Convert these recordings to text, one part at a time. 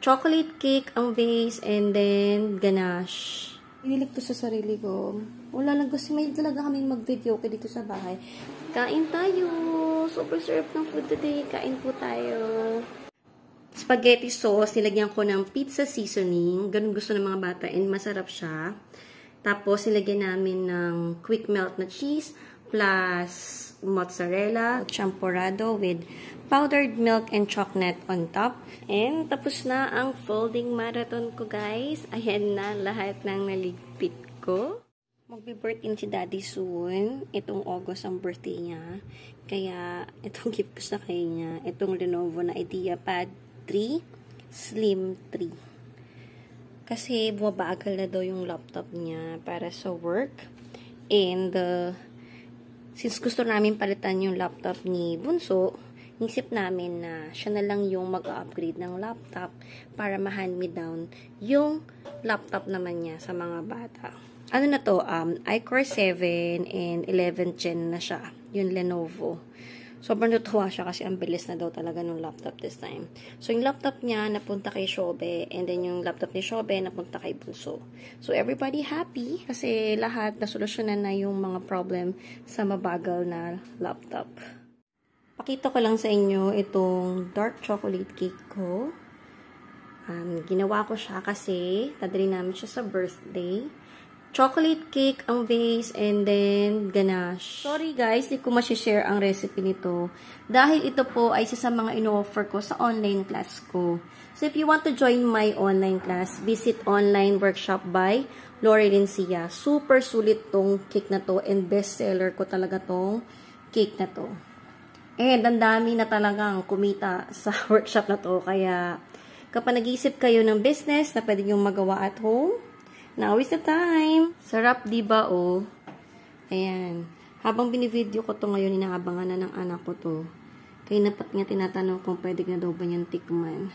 chocolate cake ang base, and then ganache. Pinilig to sa sarili ko. Wala lang kasi may talaga kaming mag-video dito sa bahay. Kain tayo! Super sarap ng food today. Kain po tayo. Spaghetti sauce, nilagyan ko ng pizza seasoning. Ganun gusto ng mga bata and masarap siya. Tapos, nilagyan namin ng quick melt na cheese plus mozzarella, champurrado with powdered milk and chocolate on top. And tapos na ang folding marathon ko, guys. Ayan na lahat ng naligpit ko. Magbe-birthday si Daddy soon. Itong August ang birthday niya. Kaya, itong gift ko sa kanya. Itong Lenovo na IdeaPad 3 Slim 3. Kasi bumabagal na daw yung laptop niya para sa work. And since gusto namin palitan yung laptop ni Bunso, isip namin na siya na lang yung mag-upgrade ng laptop para ma-hand-me-down yung laptop naman niya sa mga bata. Ano na to? iCore 7 and 11th gen na siya. Yung Lenovo. Sobrang natuwa siya kasi ang bilis na daw talaga ng laptop this time. So, yung laptop niya napunta kay Shobe, and then yung laptop ni Shobe napunta kay Bunso. So, everybody happy kasi lahat nasolusyonan na yung mga problem sa mabagal na laptop. Pakita ko lang sa inyo itong dark chocolate cake ko. Ginawa ko siya kasi nadali namin siya sa birthday. Chocolate cake ang base, and then ganache. Sorry guys, di ko ma-share ang recipe nito. Dahil ito po ay isa sa mga ino-offer ko sa online class ko. So if you want to join my online class, visit online workshop by Lori Lincia. Super sulit tong cake na to, and best seller ko talaga tong cake na to. And ang dami na talagang kumita sa workshop na to. Kaya kapag nag-iisip kayo ng business na pwede nyo magawa at home, now is the time. Sarap, diba, oh? Ayan. Habang binivideo ko to ngayon, inaabangan na ng anak ko to. Kaya napat nga tinatanong kung pwede na daw ba niyang tikman.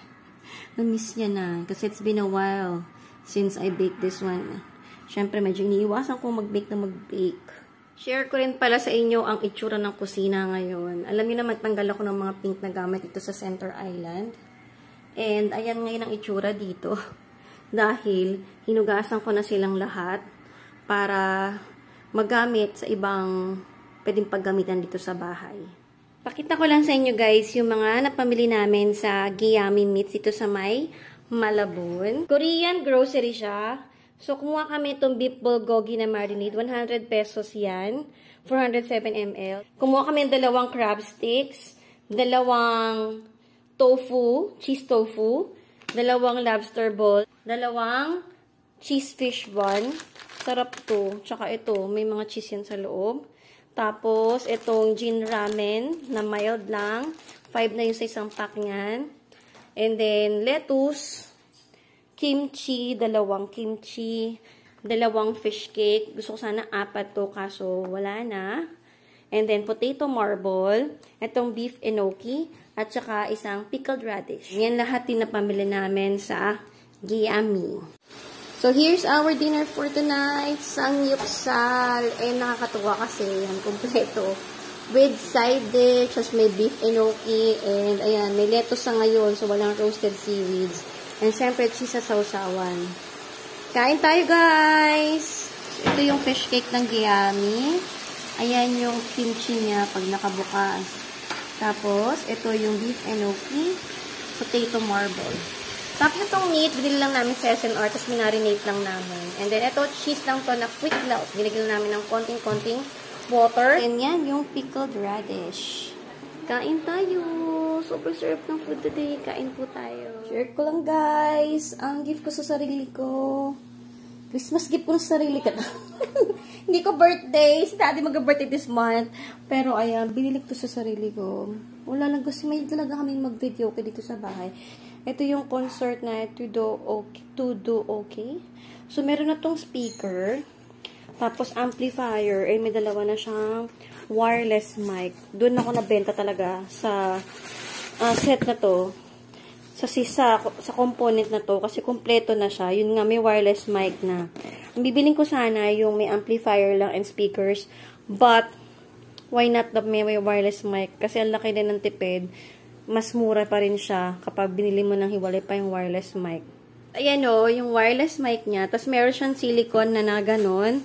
Na-miss niya na. Kasi it's been a while since I baked this one. Siyempre, medyo iniiwasan kong mag-bake na mag-bake. Share ko rin pala sa inyo ang itsura ng kusina ngayon. Alam niyo na, magtanggal ako ng mga pink na gamit dito sa Center Island. And ayan ngayon ang itsura dito. Dahil hinugasan ko na silang lahat para magamit sa ibang pwedeng paggamitan dito sa bahay. Pakita ko lang sa inyo guys yung mga napamili namin sa Giyami Meats dito sa may Malabon. Korean grocery siya. So kumuha kami itong beef bulgogi na marinade. 100 pesos yan. 407 ml. Kumuha kami ng dalawang crab sticks. Dalawang tofu, cheese tofu. Dalawang lobster ball, dalawang cheese fish bun. Sarap to. Tsaka ito, may mga cheese yan sa loob. Tapos, itong gin ramen na mild lang. 5 na yung sa isang pack niyan. And then, lettuce, kimchi, dalawang kimchi, dalawang fish cake. Gusto ko sana 4 to, kaso wala na. And then, potato marble, itong beef enoki, at saka isang pickled radish. Yan lahat din na pamili namin sa Giyami. So, here's our dinner for tonight. Sangyupsal. Eh, nakakatuwa kasi yan, kompleto. With side dish, tas may beef enoki, and ayan, may lettuce sa ngayon, so walang roasted seaweeds. And syempre, cheese sa sausawan. Kain tayo, guys! Ito yung fish cake ng Giyami. Ayan yung kimchi niya pag nakabukas. Tapos, ito yung beef enoki, potato marble. Tapos itong meat, binili lang namin sa SNR, tapos minarinate lang namin. And then, ito, cheese lang to na quick melt. Binigyan namin ng konting-konting water. And yan, yung pickled radish. Kain tayo! Super sarap ng food today. Kain po tayo. Share ko lang, guys. Ang gift ko sa sarili ko. Christmas gift ko sa sarili ka na. Hindi ko birthday. Si Daddy mag-birthday this month. Pero ayan, binili ko sa sarili ko. Wala lang kasi may talaga kaming mag-video dito sa bahay. Ito yung concert na To Do Okay. So, meron na tong speaker. Tapos, amplifier. Eh, may dalawa na siyang wireless mic. Doon ako nabenta talaga sa set na to. Sa component na to, kasi kompleto na siya. Yun nga, may wireless mic na. Ang bibiling ko sana yung may amplifier lang and speakers. But, why not may wireless mic? Kasi ang laki din ng tipid. mas mura pa rin siya kapag binili mo ng hiwalay pa yung wireless mic. Ayan o, yung wireless mic niya. Tapos meron siyang silicone na ganon.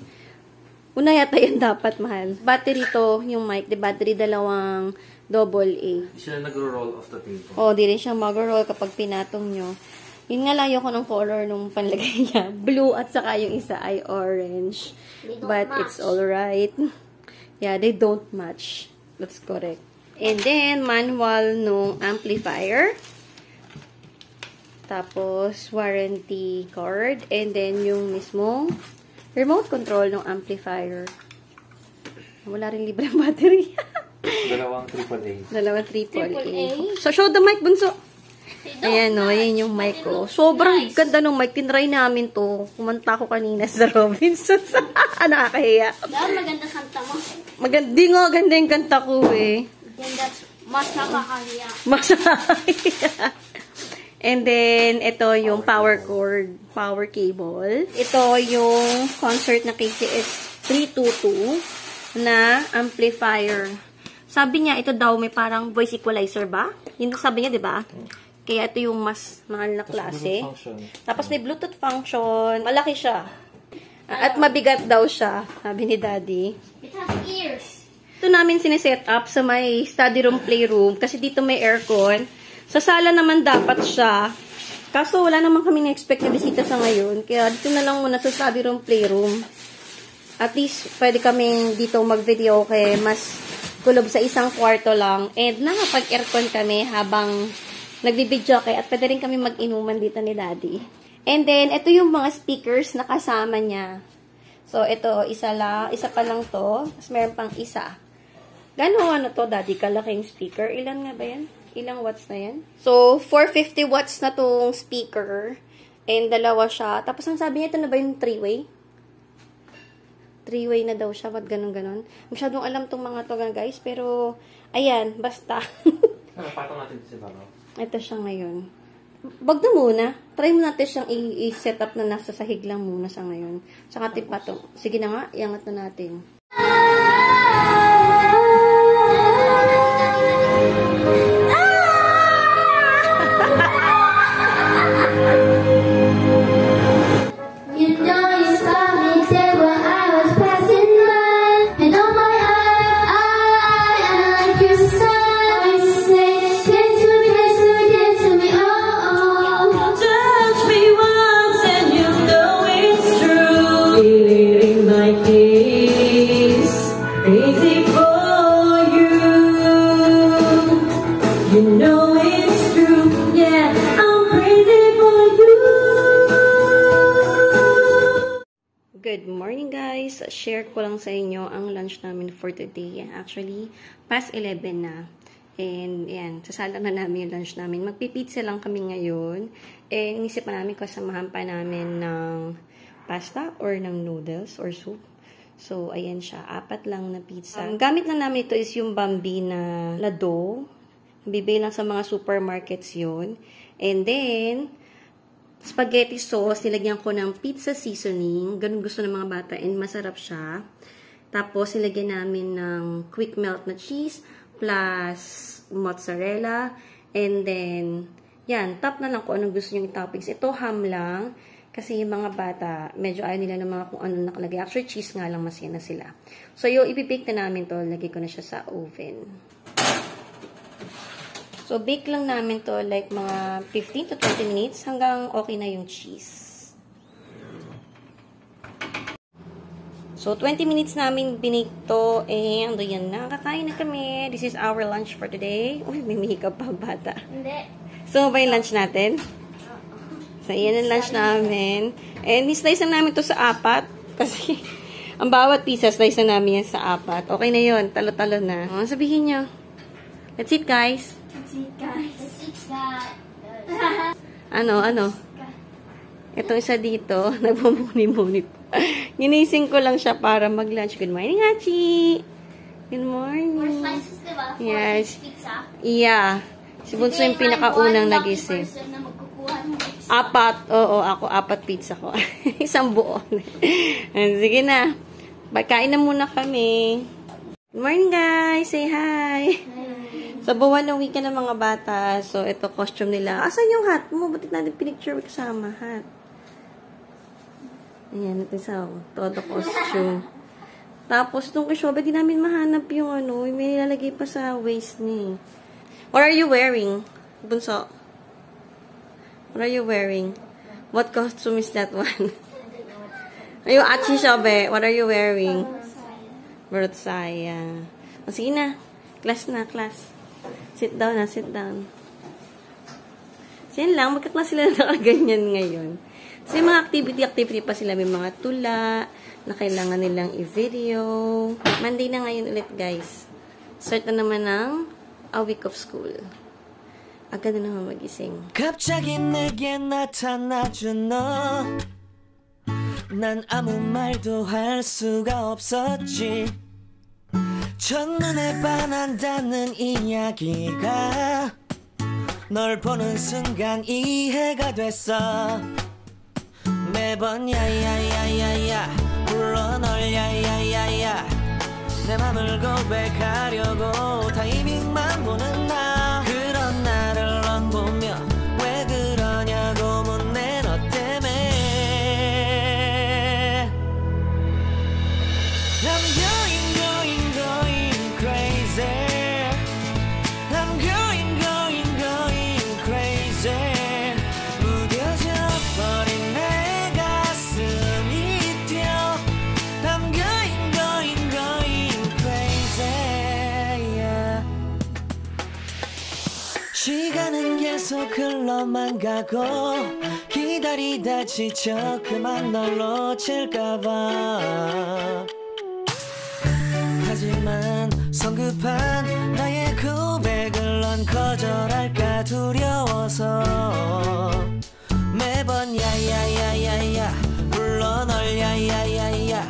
Una yata yan dapat, mahal. Battery to, yung mic. The battery, dalawang AA. Hindi siya nag-roll off the table. O, di rin siya mag-roll kapag pinatong nyo. Yun nga lang yung color nung panlagay niya. Blue at saka yung isa ay orange. But match. It's alright. Yeah, they don't match. That's correct. And then, manual nung amplifier. Tapos, warranty card. And then, yung mismong remote control ng amplifier. Wala rin libreng battery. Dalawang AAA. Dalawang AAA. So, show the mic, bunso. Ayan o, ayan yung mic ko. Sobrang ganda ng mic. Tinry namin to. Kumanta ko kanina sa Robinsons. Nakakahiya. Maganda kanta mo. Di nga, ganda yung kanta ko eh. Then that's mas nakakahiya. Mas nakakahiya. And then, ito yung power cord, power cable. Ito yung concert na KCS 322 na amplifier. Sabi niya, ito daw may parang voice equalizer ba? Yun sabi niya, di ba? Kaya ito yung mas mahal na klase. Tapos may Bluetooth function. Malaki siya. At mabigat daw siya, sabi ni Daddy. It has ears. Ito namin sineset up sa may study room, playroom. Kasi dito may aircon. Sa sala naman dapat siya. Kaso wala naman kami na-expect na bisita sa ngayon. Kaya dito na lang muna sa study room, playroom. At least pwede kaming dito mag-video kaya mas kulob sa isang kwarto lang. And nakapag-aircon kami habang nagbibidyo kaya at pwede rin kami mag-inuman dito ni Daddy. And then, ito yung mga speakers na kasama niya. So, ito, isa pa lang to. Tapos meron pang isa. Gano'n ano to, Daddy? Kalaking speaker. Ilan nga ba yan? Ilang watts na yan? So, 450 watts na tong speaker. And dalawa siya. Tapos, ang sabi niya, ito na ba yung 3-way? 3-way na daw siya. Ba't ganon-ganon? Masyadong alam tong mga to, guys. Pero, ayan, basta. Patong natin si Baba. Ito siya ngayon. Wag na muna. Try mo natin siyang i-set up na nasa sahig lang muna sa ngayon. Saka tipatong. Sige na nga, iangat na natin. Good morning guys! Share ko lang sa inyo ang lunch namin for today. Actually, past 11 na. And yan, sasala na namin yung lunch namin. Magpipizza lang kami ngayon. And inisip pa namin kasamahan pa namin ng pasta or ng noodles or soup. So, ayan siya. 4 lang na pizza. Ang gamit lang namin ito is yung Bambina Lado. Bibili lang sa mga supermarkets yun. And then, spaghetti sauce, nilagyan ko ng pizza seasoning. Ganun gusto ng mga bata and masarap siya. Tapos, nilagyan namin ng quick melt na cheese plus mozzarella. And then, yan, top na lang kung anong gusto nyo yung toppings. Ito, ham lang. Kasi yung mga bata, medyo ayaw nila ng mga kung ano nakalagay. Actually, cheese nga lang masya na sila. So, yung ibibake na namin to, lagay ko na siya sa oven. So, bake lang namin to like mga 15 to 20 minutes hanggang okay na yung cheese. So, 20 minutes namin binake to and ayan na, kakain na kami. This is our lunch for today. Uy, may makeup pa bata. Hindi. So, ba yung lunch natin? So, ayan ang lunch namin. And slice na namin to sa 4 kasi ang bawat pizza slice na namin yan sa 4. Okay na yun, talo-talo na. Sabihin nyo. Let's eat, guys. Let's eat, guys. Let's eat, guys. Ano? Itong isa dito, nagmumuni-muni po. Ginising ko lang siya para mag-lunch. Good morning, Hachi! Good morning. 4 slices, diba? 4 Yes. pizza. Yeah. Si Bunso yung pinakaunang nagising. 4. Oo, ako 4 pizza ko. Isang buo. Sige na. Kain na muna kami. Good morning, guys. Say hi. Sa buwan ng weekend ng mga bata. So, ito costume nila. Asan yung hat mo? Ba't natin pinicture kasama hat? Ayan, ito sa todo costume. Tapos, nung kisyobe, di namin mahanap yung ano. May nilalagay pa sa waist ni. What are you wearing? Bunso? What are you wearing? What costume is that one? Are you Achi Shobe? What are you wearing? Barutsaya. O, sige na. Class na, class. Sit down na, sit down. So, yan lang. Magkaklas sila na nakaganyan ngayon. So, yung mga activity pa sila. May mga tula na kailangan nilang i-video. Monday na ngayon ulit, guys. Start na naman ng a week of school. Agad na naman magising. 갑자기 내게 나타나준 너. 난 아무 말도 할 수가 없었지. 첫눈에 반한다는 이야기가 널 보는 순간 이해가 됐어. 매번 야야야야야 불러 널 야야야야 내 맘을 고백하려고 타이밍만 보는 나. 그런 나를 넌 보며 왜 그러냐고 묻네 너 때문에. I'm going crazy. I'm going crazy. 무뎌져 버린 내 가슴이 뛰어. I'm going crazy. Yeah. 시간은 계속 흘러만 가고 기다리다 지쳐 그만 널 놓칠까봐. 하지만 성급한 나의 고백을 넌 거절할까 두려워서 매번 야야야야야 불러 널 야야야야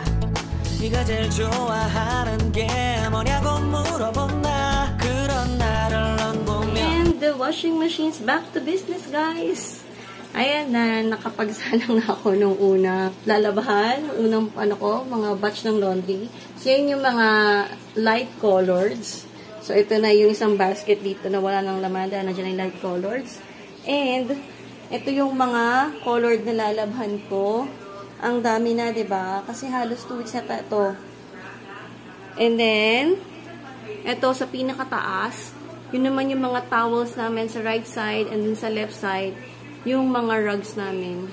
네가 제일 좋아하는 게 뭐냐고 물어본 나. 그런 나를 넌 보며. And the washing machine's back to business, guys. Ayan na, nakapagsalang na ako nung una lalabahan, unang mga batch ng laundry. So, yun yung mga light colors. So, ito na yung isang basket dito na wala ng laman dahil nandiyan yung light colors. And, ito yung mga colored na lalabhan ko. Ang dami na, diba? Kasi halos 2 weeks na ito. And then, ito sa pinakataas, yun naman yung mga towels namin sa right side and then sa left side, yung mga rugs namin.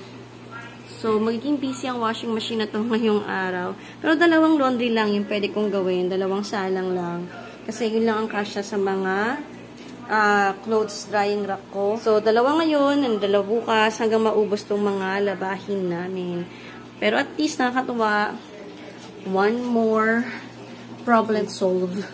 So, magiging busy ang washing machine na to ngayong araw. Pero 2 laundry lang yung pwede kong gawin. 2 salang lang. Kasi yun lang ang kasya sa mga clothes drying rack ko. So, 2 ngayon and 2 bukas hanggang maubos tong mga labahin namin. Pero at least nakakatuwa, 1 more problem solved.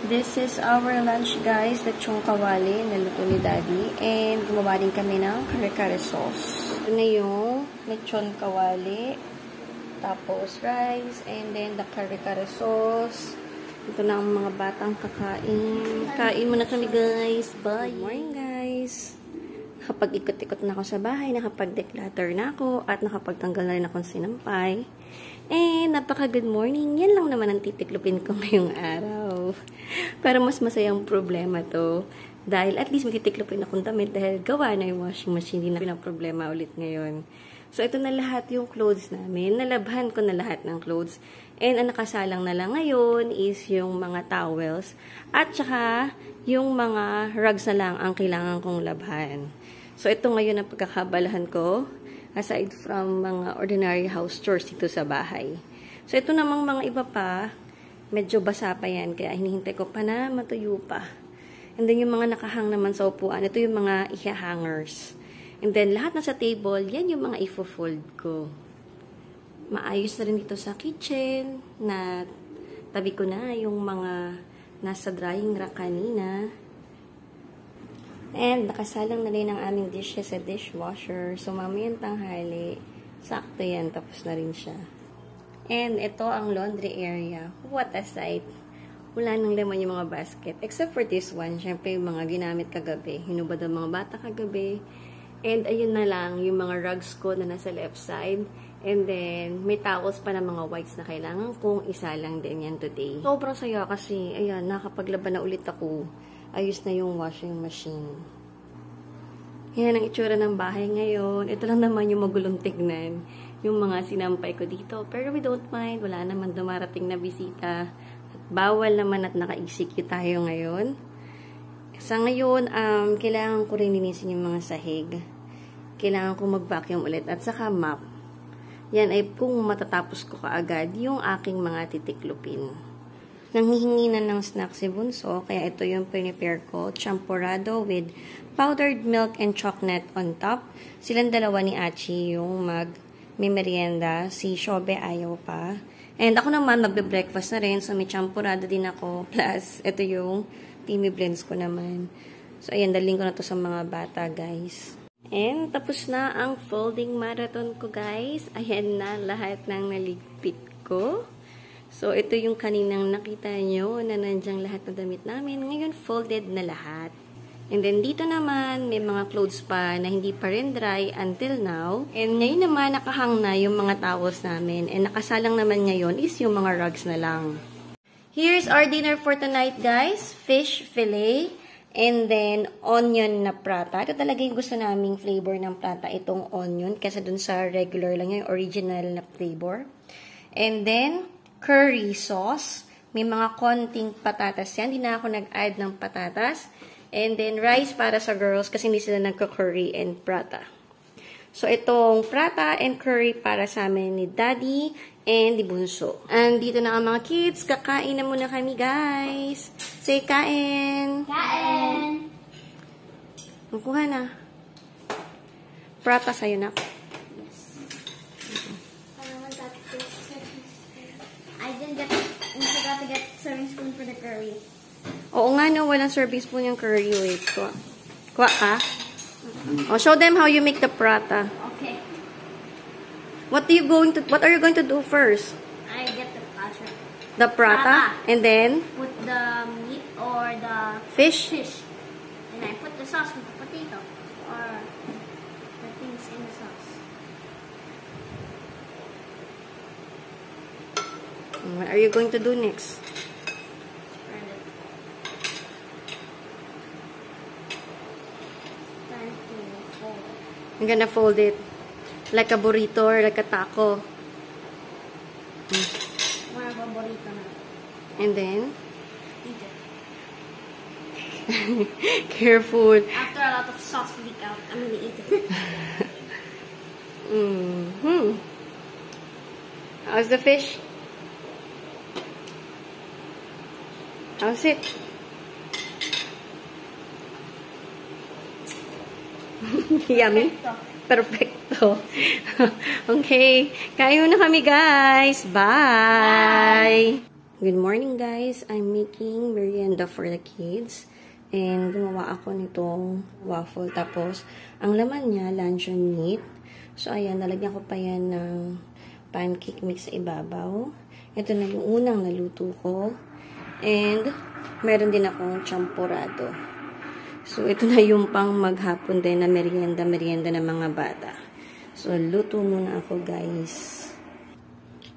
This is our lunch, guys. Lechong kawali, naluto ni Daddy. And gumawa din kami ng kare-kare sauce. Ito na yung lechon kawali. Tapos rice. And then the kare-kare sauce. Ito na ang mga batang kakain. Kain muna kami, guys. Bye! Good morning, guys. Nakapag-ikot-ikot na ako sa bahay. Nakapag-declutter na ako. At nakapagtanggal na rin akong sinampay. And, napaka-good morning. Yan lang naman ang titiklupin ko ngayong araw. Pero mas masayang problema to. Dahil at least matitiklupin akong damit dahil gawa na yung washing machine. Hindi na problema ulit ngayon. So, ito na lahat yung clothes namin. Nalabhan ko na lahat ng clothes. And, ang nakasalang na lang ngayon is yung mga towels. At saka, yung mga rugs na lang ang kailangan kong labhan. So, ito ngayon ang pagkakabalahan ko. Aside from mga ordinary house chores dito sa bahay. So, ito namang mga iba pa, medyo basa pa yan, kaya hinihintay ko pa na matuyo pa. And then, yung mga nakahang naman sa upuan, ito yung mga iha-hangers. And then, lahat na sa table, yan yung mga ifo-fold ko. Maayos na rin dito sa kitchen, na tabi ko na yung mga nasa drying rack kanina. And, nakasalang na rin ang aming dishes sa dishwasher. So, mamayang tanghali, sakto yan. Tapos na rin siya. And, ito ang laundry area. What a sight. Wala nang laman yung mga basket. Except for this one. Siyempre, yung mga ginamit kagabi. Hinubad ang mga bata kagabi. And, ayun na lang, yung mga rugs ko na nasa left side. And then, may towels pa na mga whites na kailangan kong isa lang din yan today. Sobrang saya kasi, ayan, nakapaglaban na ulit ako. ayos na yung washing machine. Yan ang itsura ng bahay ngayon. Ito lang naman yung magulong tignan. Yung mga sinampay ko dito. Pero we don't mind. Wala naman dumarating na bisita. At bawal naman at naka-execute tayo ngayon. Sa ngayon, kailangan ko rin linisin yung mga sahig. Kailangan ko mag-vacuum ulit. At saka mop. Yan ay kung matatapos ko kaagad yung aking mga titiklupin. Nanghihingi na ng snack si Bunso, kaya ito yung prepare ko. Champurrado with powdered milk and chocolate on top. Silang dalawa ni Achi yung may merienda. Si Shobe ayaw pa. And ako naman magbe-breakfast na rin. So may champurrado din ako. Plus, ito yung Timmy Blends ko naman. So ayan, daling ko na to sa mga bata, guys. And tapos na ang folding marathon ko, guys. Ayan na lahat ng naligpit ko. So, ito yung kaninang nakita nyo na nandiyan lahat na damit namin. Ngayon, folded na lahat. And then, dito naman, may mga clothes pa na hindi pa rin dry until now. And ngayon naman, nakahang na yung mga towels namin. And nakasalang naman ngayon is yung mga rugs na lang. Here's our dinner for tonight, guys. Fish fillet. And then, onion na prata. Ito talaga yung gusto naming flavor ng prata, itong onion. Kasi dun sa regular lang yung original na flavor. And then, curry sauce. May mga konting patatas yan. Hindi na ako nag-add ng patatas. And then, rice para sa girls kasi hindi sila nagka-curry and prata. So, itong prata and curry para sa amin ni Daddy and ni Bunso. And dito na ang mga kids. Kakain na muna kami, guys. Say, kain. Kain. Magkuha na. Prata sa'yo na. I forgot to get serving spoon for the curry. Oo nga, no. Walang serving spoon yung curry. Wait. Kuha ka? Oh, show them how you make the prata. Okay. What are you going to do first? I get the prata. The prata? And then? Put the meat or the Fish? And I put the sauce with the potato. Or the things in the sauce. What are you going to do next? Spread it. Time to fold it. I'm gonna fold it like a burrito or like a taco. Mga paborito na. And then? Eat it. Careful. After a lot of sauce leak out, I'm gonna eat it. How's the fish? How's it? Yummy? Perfecto. Okay. Kain na kami, guys. Bye! Good morning, guys. I'm making merienda for the kids. And gumawa ako nitong waffle. Tapos, ang laman niya, luncheon meat. So, ayan, nalagyan ko pa yan ng pancake mix sa ibabaw. Ito na yung unang naluto ko. And, meron din akong champurrado. So, ito na yung pang maghapon din na merienda ng mga bata. So, luto muna ako, guys.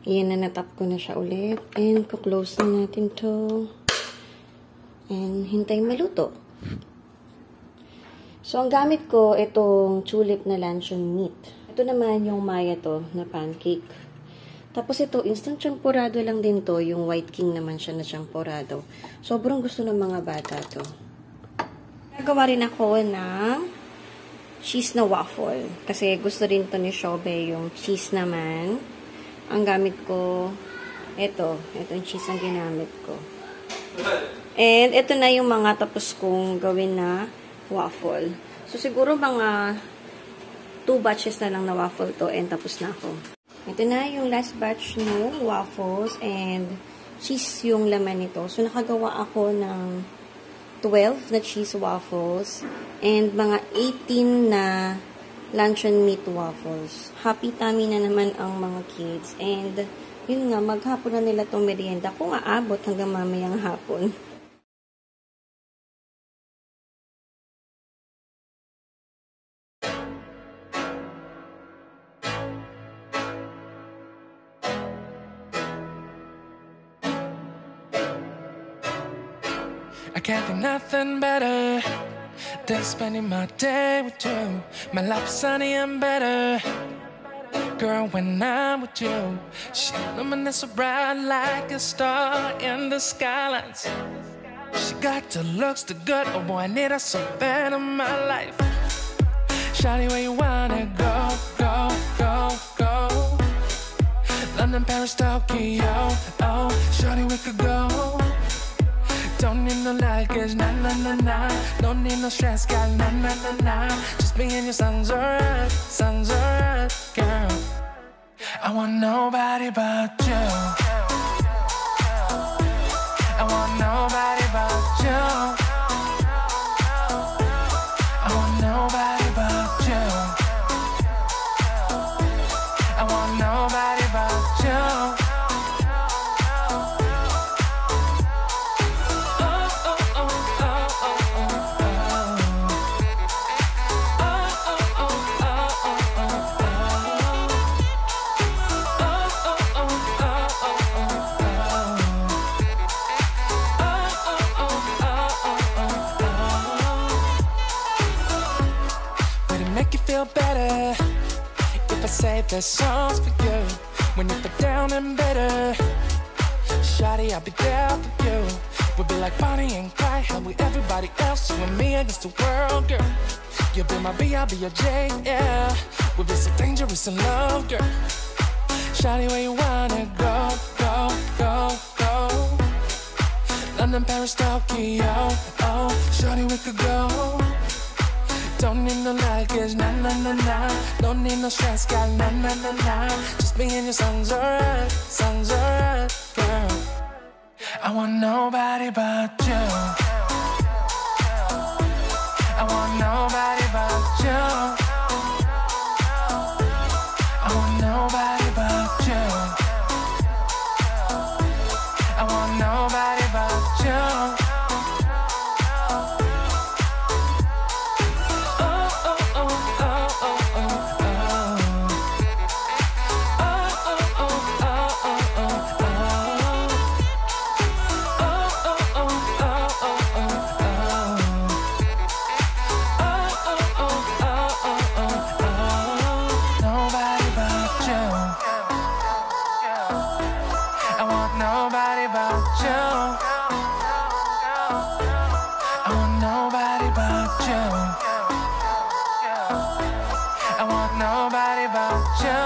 Ayan na, natap ko na siya ulit. And, kuklose na natin to. And, hintay maluto. So, ang gamit ko, itong tulip na luncheon meat. Ito naman yung maya to, na pancake. Tapos ito, instant champurrado lang din to. Yung White King naman siya na champurrado. Sobrang gusto ng mga bata to. Gagawa rin ako ng cheese na waffle. Kasi gusto rin to ni Shobe yung cheese naman. Ang gamit ko, ito yung cheese ang ginamit ko. And ito na yung mga tapos kong gawin na waffle. So siguro mga 2 batches na lang na waffle to and tapos na ako. Ito na yung last batch ng waffles and cheese yung laman nito. So nakagawa ako ng 12 na cheese waffles and mga 18 na luncheon meat waffles. Happy tummy na naman ang mga kids. And yun nga, maghapon na nila itong merienda kung aabot hanggang mamayang hapon. I can't think nothing better than spending my day with you. My life is sunny and better, girl, when I'm with you. She luminous so bright like a star in the skylines. She got the looks, the good, oh boy, I need her so bad in my life. Shawty, where you wanna go, go, go, go? London, Paris, Tokyo, oh, shawty, we could go. Don't need no luggage, nah, nah, nah, nah. Don't need no stress, girl, nah, nah, nah, nah. Just me and you sounds alright, girl. I want nobody but you. I want nobody but you. I want nobody but you. I want nobody but you. Better if I say there's songs for you when you feel down and bitter. Shawty, I'll be there for you. We'll be like Bonnie and Clyde, how we everybody else, you and me against the world, girl. You'll be my B, I'll be your J, yeah. We'll be so dangerous in love, girl. Shawty, where you wanna go, go, go, go? London, Paris, Tokyo, oh, shawty, we could go. Don't need no luggage, nah, nah, nah, nah. Don't need no stress, girl, nah, nah, nah, nah. Just me and you sounds alright, girl. I want nobody but you. I want nobody but you. I want nobody but you. I want nobody but you. Nobody but you.